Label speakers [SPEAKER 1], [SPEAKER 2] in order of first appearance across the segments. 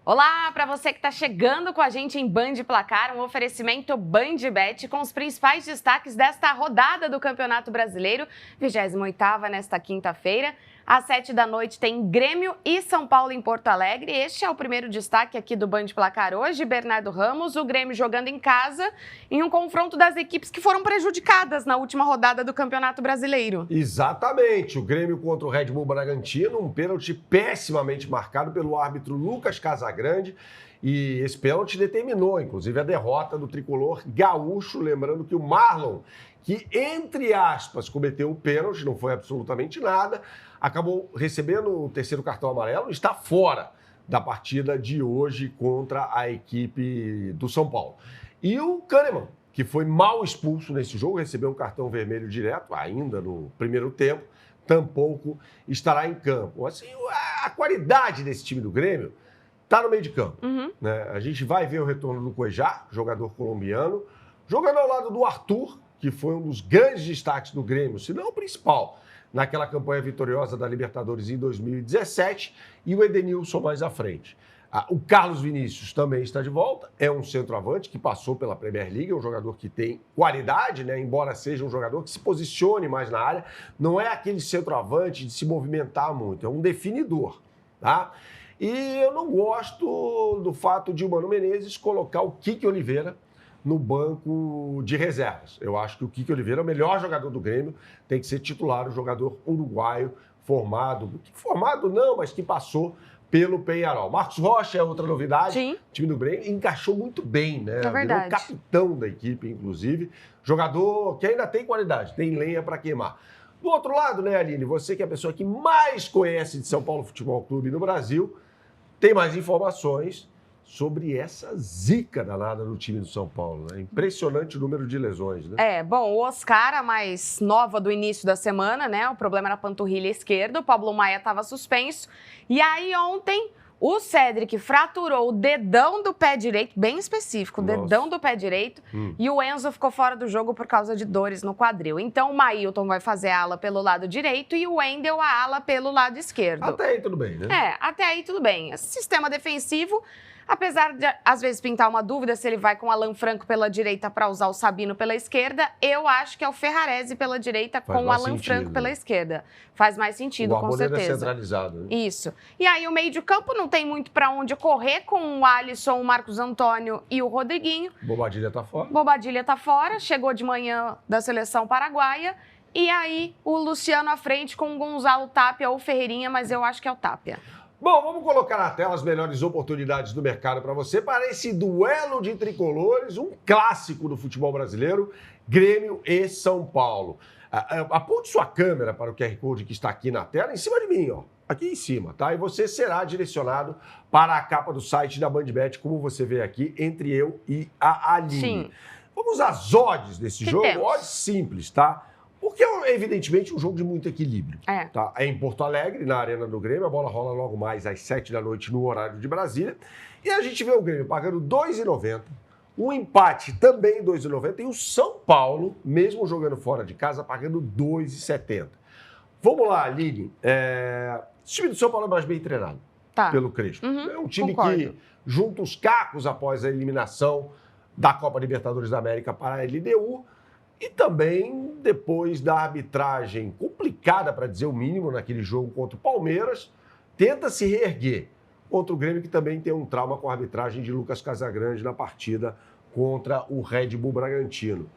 [SPEAKER 1] Olá, para você que está chegando com a gente em Band Placar, um oferecimento BandBet com os principais destaques desta rodada do Campeonato Brasileiro, 28ª nesta quinta-feira. Às 7 da noite tem Grêmio e São Paulo em Porto Alegre. Este é o primeiro destaque aqui do Band Placar hoje. Bernardo Ramos, o Grêmio jogando em casa em um confronto das equipes que foram prejudicadas na última rodada do Campeonato Brasileiro.
[SPEAKER 2] Exatamente, o Grêmio contra o Red Bull Bragantino, um pênalti pessimamente marcado pelo árbitro Lucas Casagrande. E esse pênalti determinou, inclusive, a derrota do tricolor gaúcho. Lembrando que o Marlon, que, entre aspas, cometeu o pênalti, não foi absolutamente nada, acabou recebendo o terceiro cartão amarelo e está fora da partida de hoje contra a equipe do São Paulo. E o Kahneman, que foi mal expulso nesse jogo, recebeu um cartão vermelho direto, ainda no primeiro tempo, tampouco estará em campo. Assim, a qualidade desse time do Grêmio está no meio de campo. Né? A gente vai ver o retorno do Cuejá, jogador colombiano, jogando ao lado do Arthur, que foi um dos grandes destaques do Grêmio, se não o principal, naquela campanha vitoriosa da Libertadores em 2017, e o Edenilson mais à frente. O Carlos Vinícius também está de volta, é um centroavante que passou pela Premier League, é um jogador que tem qualidade, né? Embora seja um jogador que se posicione mais na área, não é aquele centroavante de se movimentar muito, é um definidor, tá? E eu não gosto do fato de o Mano Menezes colocar o Kiki Oliveira no banco de reservas. Eu acho que o Kiki Oliveira é o melhor jogador do Grêmio, tem que ser titular, o jogador uruguaio formado não, mas que passou pelo Peñarol. Marcos Rocha é outra novidade.
[SPEAKER 1] Sim.
[SPEAKER 2] O time do Grêmio encaixou muito bem, né?
[SPEAKER 1] É verdade.
[SPEAKER 2] Virou capitão da equipe, inclusive. Jogador que ainda tem qualidade, tem lenha para queimar. Do outro lado, né, Aline, você que é a pessoa que mais conhece de São Paulo Futebol Clube no Brasil, tem mais informações sobre essa zica danada no time do São Paulo, né? Impressionante o número de lesões, né?
[SPEAKER 1] Bom, o Oscar, a mais nova do início da semana, né? O problema era a panturrilha esquerda, o Pablo Maia estava suspenso. E aí ontem o Cédric fraturou o dedão do pé direito, bem específico, o dedão do pé direito, e o Enzo ficou fora do jogo por causa de dores no quadril. Então o Maílton vai fazer a ala pelo lado direito e o Wendel a ala pelo lado esquerdo.
[SPEAKER 2] Até aí tudo bem, né?
[SPEAKER 1] Até aí tudo bem. Sistema defensivo, apesar de, às vezes, pintar uma dúvida se ele vai com o Alan Franco pela direita para usar o Sabino pela esquerda, eu acho que é o Ferrarese pela direita com o Alan Franco pela esquerda. Faz mais sentido, com certeza. O
[SPEAKER 2] Arboleda é centralizado, né?
[SPEAKER 1] Isso. E aí o meio de campo não tem muito para onde correr com o Alisson, o Marcos Antônio e o Rodriguinho.
[SPEAKER 2] Bobadilha tá fora.
[SPEAKER 1] Bobadilha tá fora, chegou de manhã da seleção paraguaia. E aí o Luciano à frente com o Gonzalo Tapia ou Ferreirinha, mas eu acho que é o Tapia.
[SPEAKER 2] Bom, vamos colocar na tela as melhores oportunidades do mercado para você, para esse duelo de tricolores, um clássico do futebol brasileiro, Grêmio e São Paulo. Aponte sua câmera para o QR Code que está aqui na tela, em cima de mim, ó, aqui em cima, tá? E você será direcionado para a capa do site da BandBet, como você vê aqui, entre eu e a Aline.
[SPEAKER 1] Sim.
[SPEAKER 2] Vamos às odds desse jogo,
[SPEAKER 1] temos?
[SPEAKER 2] odds simples, tá? Porque é, evidentemente, um jogo de muito equilíbrio. Tá? É em Porto Alegre, na Arena do Grêmio. A bola rola logo mais às 7 da noite no horário de Brasília. E a gente vê o Grêmio pagando R$ 2,90. Um empate também R$ 2,90. E o São Paulo, mesmo jogando fora de casa, pagando R$ 2,70. Vamos lá, Aline. O time do São Paulo é mais bem treinado pelo Crespo. É um time que junta os cacos após a eliminação da Copa Libertadores da América para a LDU. E também, depois da arbitragem complicada, para dizer o mínimo, naquele jogo contra o Palmeiras, tenta se reerguer contra o Grêmio, que também tem um trauma com a arbitragem de Lucas Casagrande na partida contra o Red Bull Bragantino.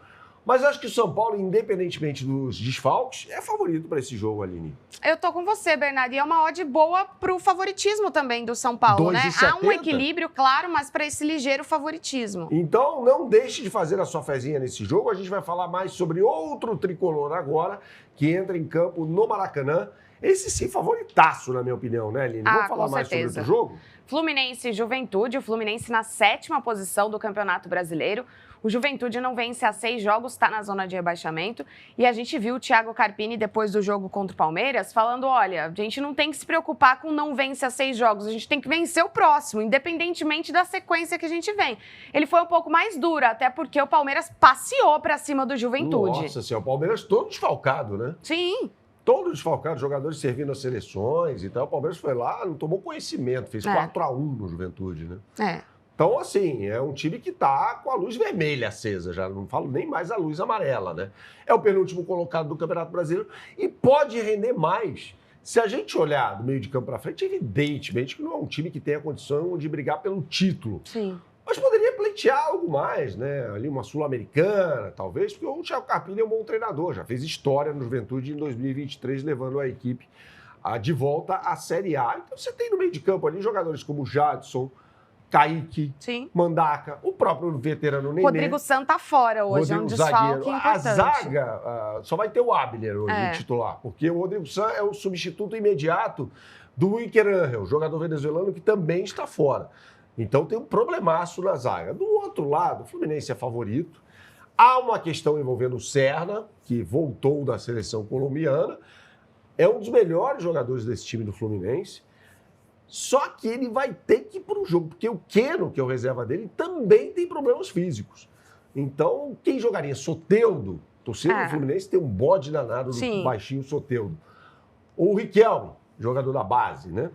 [SPEAKER 2] Mas acho que o São Paulo, independentemente dos desfalques, é favorito para esse jogo, Aline.
[SPEAKER 1] Eu tô com você, Bernardo. E é uma odd boa pro favoritismo também do São Paulo, né?
[SPEAKER 2] 2,70.
[SPEAKER 1] Há um equilíbrio, claro, mas para esse ligeiro favoritismo.
[SPEAKER 2] Então, não deixe de fazer a sua fezinha nesse jogo. A gente vai falar mais sobre outro tricolor agora, que entra em campo no Maracanã. Esse sim, favoritaço, na minha opinião, né, Aline? Vamos falar mais sobre esse jogo?
[SPEAKER 1] Fluminense e Juventude. O Fluminense na 7ª posição do Campeonato Brasileiro. O Juventude não vence há 6 jogos, está na zona de rebaixamento. E a gente viu o Thiago Carpini, depois do jogo contra o Palmeiras, falando, olha, a gente não tem que se preocupar com não vence há 6 jogos, a gente tem que vencer o próximo, independentemente da sequência que a gente vem. Ele foi um pouco mais duro, até porque o Palmeiras passeou para cima do Juventude.
[SPEAKER 2] Nossa senhora, o Palmeiras todo desfalcado, né?
[SPEAKER 1] Sim.
[SPEAKER 2] Todo desfalcado, jogadores servindo as seleções. Então, o Palmeiras foi lá, não tomou conhecimento, fez 4-1 no Juventude, né? Então, assim, é um time que está com a luz vermelha acesa, já não falo nem mais a luz amarela, né? É o penúltimo colocado do Campeonato Brasileiro e pode render mais. Se a gente olhar do meio de campo para frente, evidentemente que não é um time que tenha condição de brigar pelo título.
[SPEAKER 1] Sim.
[SPEAKER 2] Mas poderia pleitear algo mais, né? Ali uma Sul-Americana, talvez, porque o Thiago Carpini é um bom treinador, já fez história no Juventude em 2023, levando a equipe de volta à Série A. Então você tem no meio de campo ali jogadores como Jadson, Kaique,
[SPEAKER 1] sim,
[SPEAKER 2] Mandaca, o próprio veterano Nenê.
[SPEAKER 1] Rodrigo Santos tá fora hoje, é um desfalque importante.
[SPEAKER 2] A zaga só vai ter o Abner hoje, o titular, porque o Rodrigo Santos é o substituto imediato do Iker Angel, jogador venezuelano que também está fora. Então tem um problemaço na zaga. Do outro lado, o Fluminense é favorito. Há uma questão envolvendo o Serna, que voltou da seleção colombiana. É um dos melhores jogadores desse time do Fluminense. Só que ele vai ter que ir para o jogo, porque o Keno, que é o reserva dele, também tem problemas físicos. Então, quem jogaria? Soteldo. Torcida do Fluminense tem um bode danado do baixinho Soteldo. Ou o Riquelme, jogador da base, né?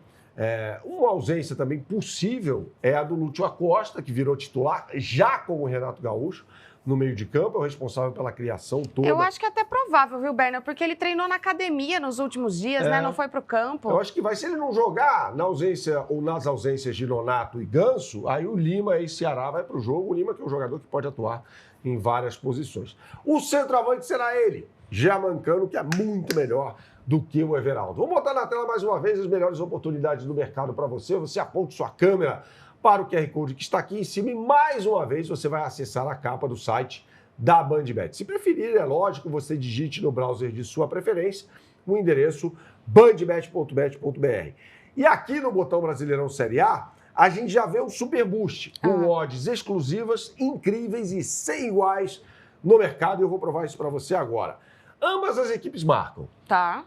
[SPEAKER 2] Uma ausência também possível é a do Lúcio Acosta, que virou titular, já com o Renato Gaúcho, no meio de campo, é o responsável pela criação toda.
[SPEAKER 1] Eu acho que é até provável, viu, Berna? Porque ele treinou na academia nos últimos dias, né? Não foi pro campo.
[SPEAKER 2] Eu acho que vai, se ele não jogar na ausência ou nas ausências de Nonato e Ganso, aí o Lima e Ceará vai pro jogo. O Lima que é um jogador que pode atuar em várias posições. O centroavante será ele, Germancano, que é muito melhor do que o Everaldo. Vamos botar na tela mais uma vez as melhores oportunidades do mercado para você. Você aponte sua câmera para o QR Code que está aqui em cima e, mais uma vez, você vai acessar a capa do site da BandBet. Se preferir, é lógico, você digite no browser de sua preferência o endereço bandbet.bet.br. E aqui no botão Brasileirão Série A, a gente já vê um Super Boost, com odds exclusivas, incríveis e sem iguais no mercado. E eu vou provar isso para você agora. Ambas as equipes marcam.
[SPEAKER 1] Tá.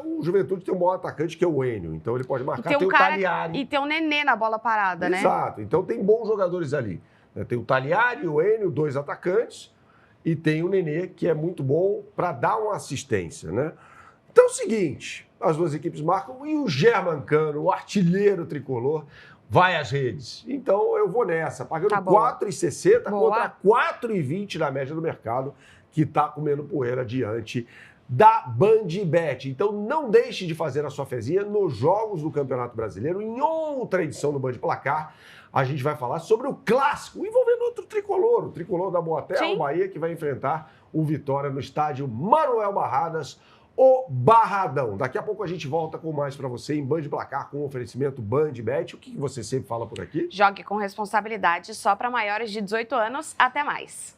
[SPEAKER 2] O Juventude tem um bom atacante, que é o Enio. Então ele pode marcar. Tem o Taliari.
[SPEAKER 1] E tem o Nenê na bola parada, né?
[SPEAKER 2] Exato. Então tem bons jogadores ali. Tem o Taliari, o Enio, 2 atacantes. E tem o Nenê, que é muito bom para dar uma assistência, né? Então é o seguinte, as duas equipes marcam e o Germancano, o artilheiro tricolor, vai às redes. Então eu vou nessa, pagando R$ 4,60 contra R$ 4,20 na média do mercado, que está comendo poeira diante da BandBet. Então não deixe de fazer a sua fezinha nos jogos do Campeonato Brasileiro. Em outra edição do Band Placar, a gente vai falar sobre o clássico envolvendo outro tricolor, o tricolor da Boaterra, o Bahia, que vai enfrentar o Vitória no estádio Manuel Barradas, o Barradão. Daqui a pouco a gente volta com mais para você em Band Placar com oferecimento BandBet. O que você sempre fala por aqui?
[SPEAKER 1] Jogue com responsabilidade, só para maiores de 18 anos. Até mais.